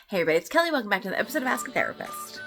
Hey everybody, it's Kelly. Welcome back to another episode of Ask a Therapist.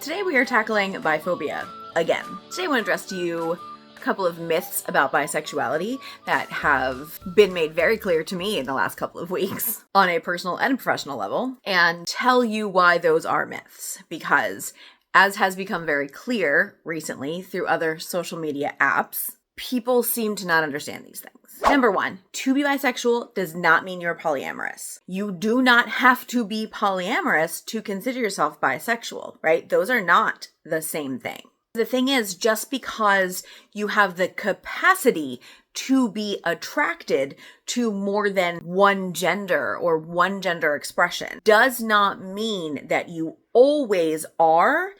Today we are tackling biphobia again. Today I want to address to you a couple of myths about bisexuality that have been made very clear to me in the last couple of weeks on a personal and professional level, and tell you why those are myths. Because as has become very clear recently through other social media apps, people seem to not understand these things. Number one, to be bisexual does not mean you're polyamorous. You do not have to be polyamorous to consider yourself bisexual, right? Those are not the same thing. The thing is, just because you have the capacity to be attracted to more than one gender or one gender expression does not mean that you always are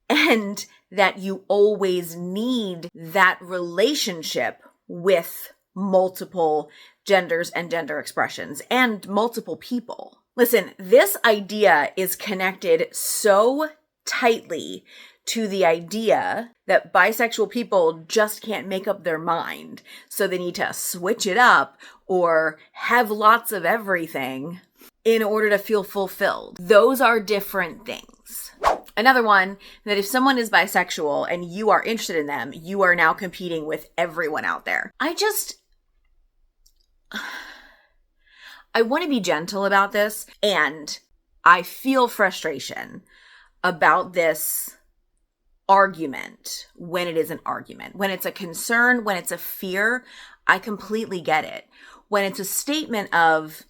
and that you always need that relationship with multiple genders and gender expressions and multiple people. Listen, this idea is connected so tightly to the idea that bisexual people just can't make up their mind, so they need to switch it up or have lots of everything in order to feel fulfilled. Those are different things. Another one, that if someone is bisexual and you are interested in them, you are now competing with everyone out there. I want to be gentle about this, and I feel frustration about this argument when it is an argument. When it's a concern, when it's a fear, I completely get it. When it's a statement of,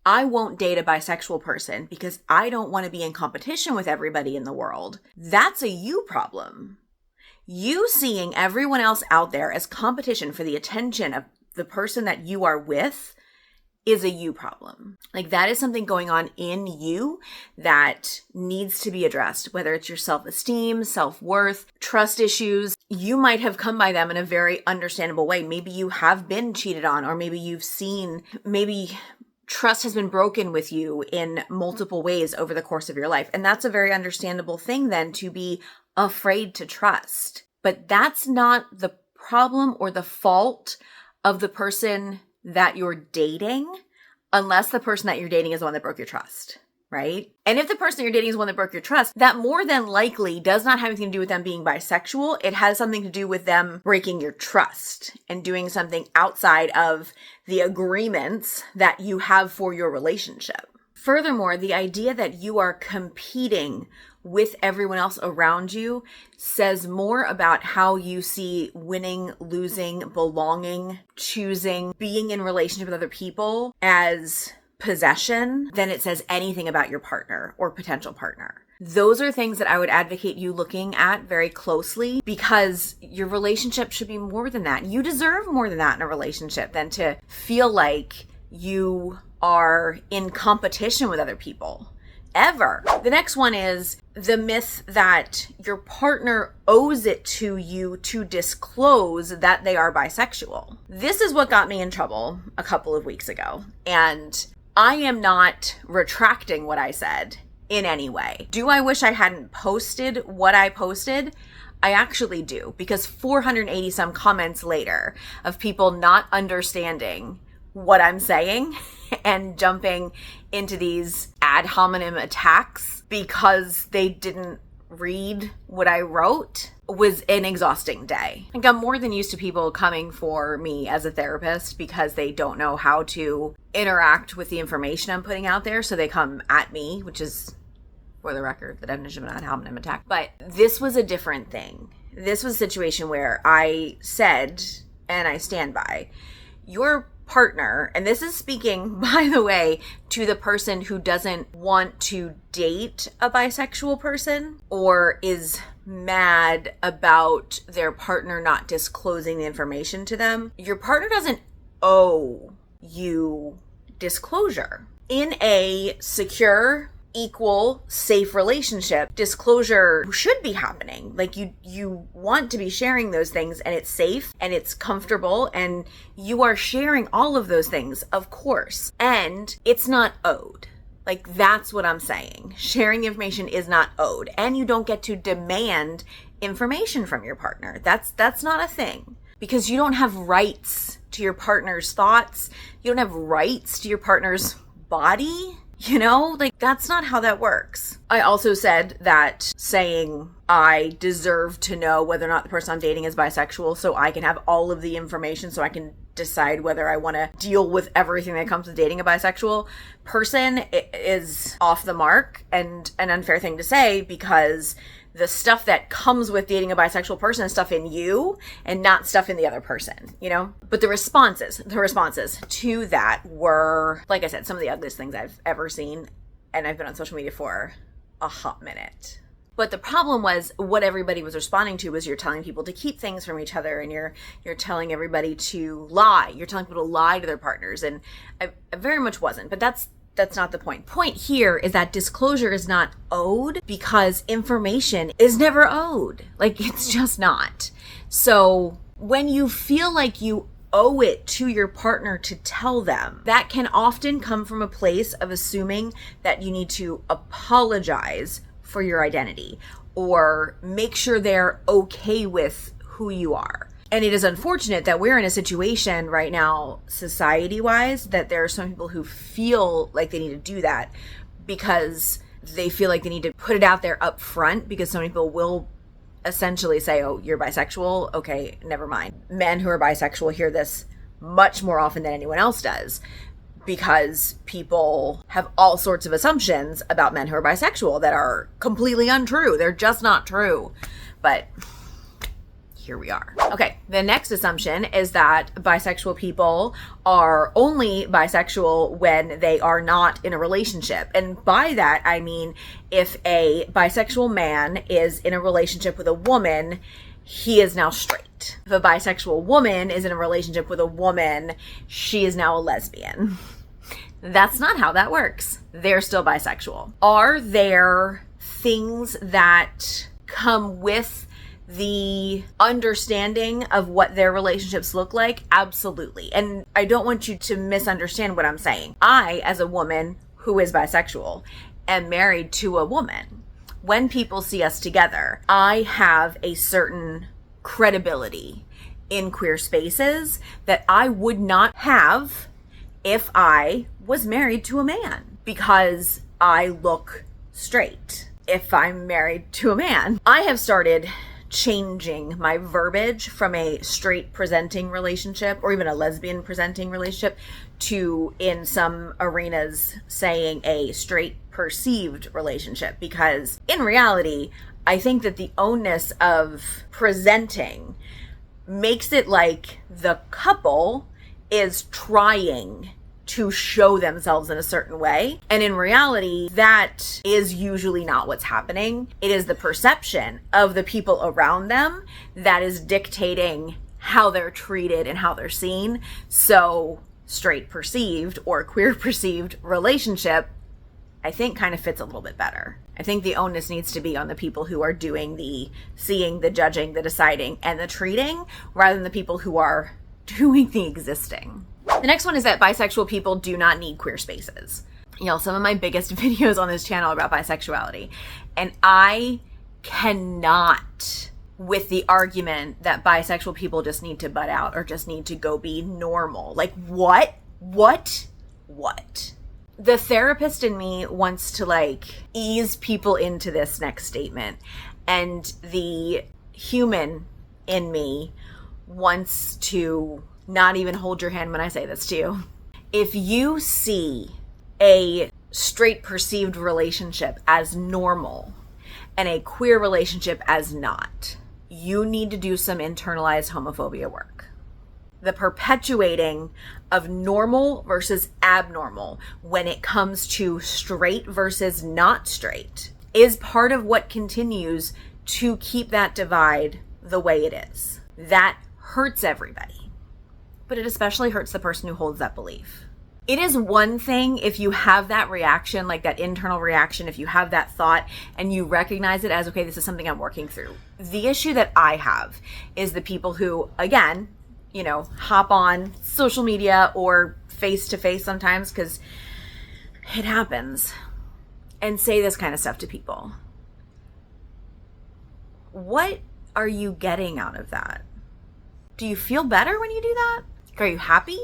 I won't date a bisexual person because I don't want to be in competition with everybody in the world, that's a you problem. You seeing everyone else out there as competition for the attention of the person that you are with is a you problem. Like, that is something going on in you that needs to be addressed, whether it's your self-esteem, self-worth, trust issues. You might have come by them in a very understandable way. Maybe you have been cheated on, or maybe trust has been broken with you in multiple ways over the course of your life. And that's a very understandable thing then, to be afraid to trust. But that's not the problem or the fault of the person that you're dating, unless the person that you're dating is the one that broke your trust, right? And if the person that you're dating is the one that broke your trust, that more than likely does not have anything to do with them being bisexual. It has something to do with them breaking your trust and doing something outside of the agreements that you have for your relationship. Furthermore, the idea that you are competing with everyone else around you says more about how you see winning, losing, belonging, choosing, being in relationship with other people as possession than it says anything about your partner or potential partner. Those are things that I would advocate you looking at very closely, because your relationship should be more than that. You deserve more than that in a relationship than to feel like you are in competition with other people. Ever. The next one is the myth that your partner owes it to you to disclose that they are bisexual. This is what got me in trouble a couple of weeks ago, and I am not retracting what I said in any way. Do I wish I hadn't posted what I posted? I actually do, because 480 some comments later of people not understanding what I'm saying and jumping into these ad hominem attacks because they didn't read what I wrote was an exhausting day. I think I'm more than used to people coming for me as a therapist because they don't know how to interact with the information I'm putting out there, so they come at me, which is, for the record, the definition of an ad hominem attack. But this was a different thing. This was a situation where I said, and I stand by, your partner, and this is speaking, by the way, to the person who doesn't want to date a bisexual person or is mad about their partner not disclosing the information to them. Your partner doesn't owe you disclosure. In a secure, equal, safe relationship, disclosure should be happening. Like, you want to be sharing those things, and it's safe and it's comfortable, and you are sharing all of those things, of course, and it's not owed. Like, that's what I'm saying. Sharing information is not owed, and you don't get to demand information from your partner. That's not a thing, because you don't have rights to your partner's thoughts. You don't have rights to your partner's body. Like, that's not how that works. I also said that saying I deserve to know whether or not the person I'm dating is bisexual so I can have all of the information so I can decide whether I want to deal with everything that comes with dating a bisexual person is off the mark and an unfair thing to say, because the stuff that comes with dating a bisexual person is stuff in you and not stuff in the other person, But the responses to that were, like I said, some of the ugliest things I've ever seen. And I've been on social media for a hot minute. But the problem was what everybody was responding to was you're telling people to keep things from each other, and you're telling everybody to lie. You're telling people to lie to their partners. And I very much wasn't. But that's not the point. Point here is that disclosure is not owed because information is never owed. Like, it's just not. So when you feel like you owe it to your partner to tell them, that can often come from a place of assuming that you need to apologize for your identity or make sure they're okay with who you are. And it is unfortunate that we're in a situation right now, society-wise, that there are some people who feel like they need to do that because they feel like they need to put it out there up front, because so many people will essentially say, oh, you're bisexual? Okay, never mind. Men who are bisexual hear this much more often than anyone else does, because people have all sorts of assumptions about men who are bisexual that are completely untrue. They're just not true. But here we are. Okay, the next assumption is that bisexual people are only bisexual when they are not in a relationship. And by that, I mean, if a bisexual man is in a relationship with a woman, he is now straight. If a bisexual woman is in a relationship with a woman, she is now a lesbian. That's not how that works. They're still bisexual. Are there things that come with the understanding of what their relationships look like? Absolutely. And I don't want you to misunderstand what I'm saying. I, as a woman who is bisexual, am married to a woman. When people see us together, I have a certain credibility in queer spaces that I would not have if I was married to a man, because I look straight if I'm married to a man. I have started changing my verbiage from a straight presenting relationship or even a lesbian presenting relationship to, in some arenas, saying a straight perceived relationship, because in reality, I think that the onus of presenting makes it like the couple is trying to show themselves in a certain way. And in reality, that is usually not what's happening. It is the perception of the people around them that is dictating how they're treated and how they're seen. So straight perceived or queer perceived relationship, I think, kind of fits a little bit better. I think the onus needs to be on the people who are doing the seeing, the judging, the deciding, and the treating, rather than the people who are doing the existing. The next one is that bisexual people do not need queer spaces. Some of my biggest videos on this channel are about bisexuality. And I cannot, with the argument that bisexual people just need to butt out or just need to go be normal. Like, what? The therapist in me wants to ease people into this next statement. And the human in me wants to not even hold your hand when I say this to you. If you see a straight perceived relationship as normal and a queer relationship as not, you need to do some internalized homophobia work. The perpetuating of normal versus abnormal when it comes to straight versus not straight is part of what continues to keep that divide the way it is. That hurts everybody. But it especially hurts the person who holds that belief. It is one thing if you have that reaction, like that internal reaction, if you have that thought and you recognize it as, okay, this is something I'm working through. The issue that I have is the people who, again, hop on social media or face to face sometimes, because it happens, and say this kind of stuff to people. What are you getting out of that? Do you feel better when you do that? Are you happy?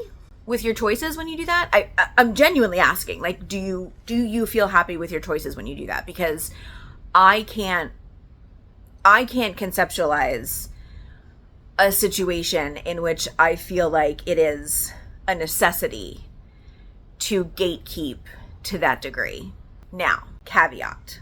with your choices when you do that? I'm genuinely asking, like, do you feel happy with your choices when you do that? Because I can't conceptualize a situation in which I feel like it is a necessity to gatekeep to that degree. Now, caveat,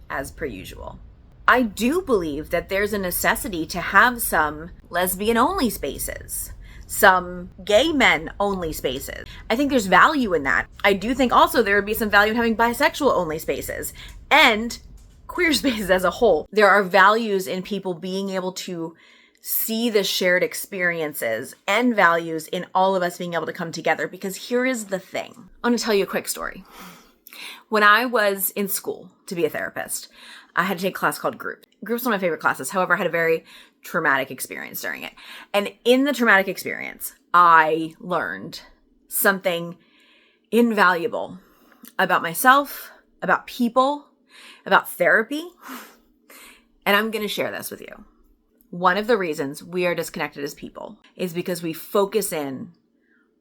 as per usual. I do believe that there's a necessity to have some lesbian-only spaces, some gay men-only spaces. I think there's value in that. I do think also there would be some value in having bisexual-only spaces and queer spaces as a whole. There are values in people being able to see the shared experiences and values in all of us being able to come together, because here is the thing. I want to tell you a quick story. When I was in school to be a therapist, I had to take a class called Group. Group's one of my favorite classes. However, I had a very traumatic experience during it. And in the traumatic experience, I learned something invaluable about myself, about people, about therapy. And I'm going to share this with you. One of the reasons we are disconnected as people is because we focus in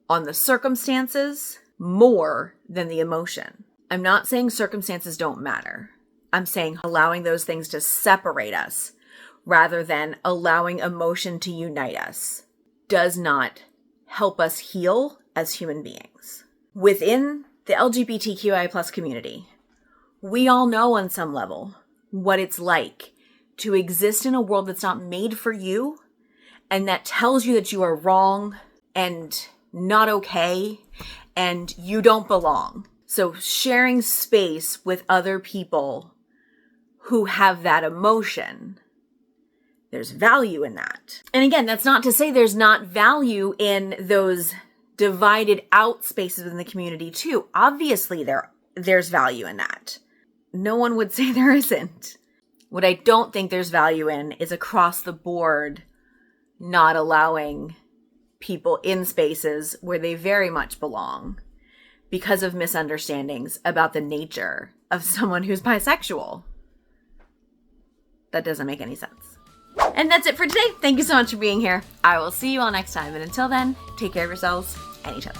on the circumstances more than the emotion. I'm not saying circumstances don't matter. I'm saying allowing those things to separate us rather than allowing emotion to unite us does not help us heal as human beings. Within the LGBTQI plus community, we all know on some level what it's like to exist in a world that's not made for you and that tells you that you are wrong and not okay and you don't belong. So sharing space with other people who have that emotion, there's value in that. And again, that's not to say there's not value in those divided out spaces within the community too. Obviously, there's value in that. No one would say there isn't. What I don't think there's value in is across the board not allowing people in spaces where they very much belong because of misunderstandings about the nature of someone who's bisexual. That doesn't make any sense. And that's it for today. Thank you so much for being here. I will see you all next time. And until then, take care of yourselves and each other.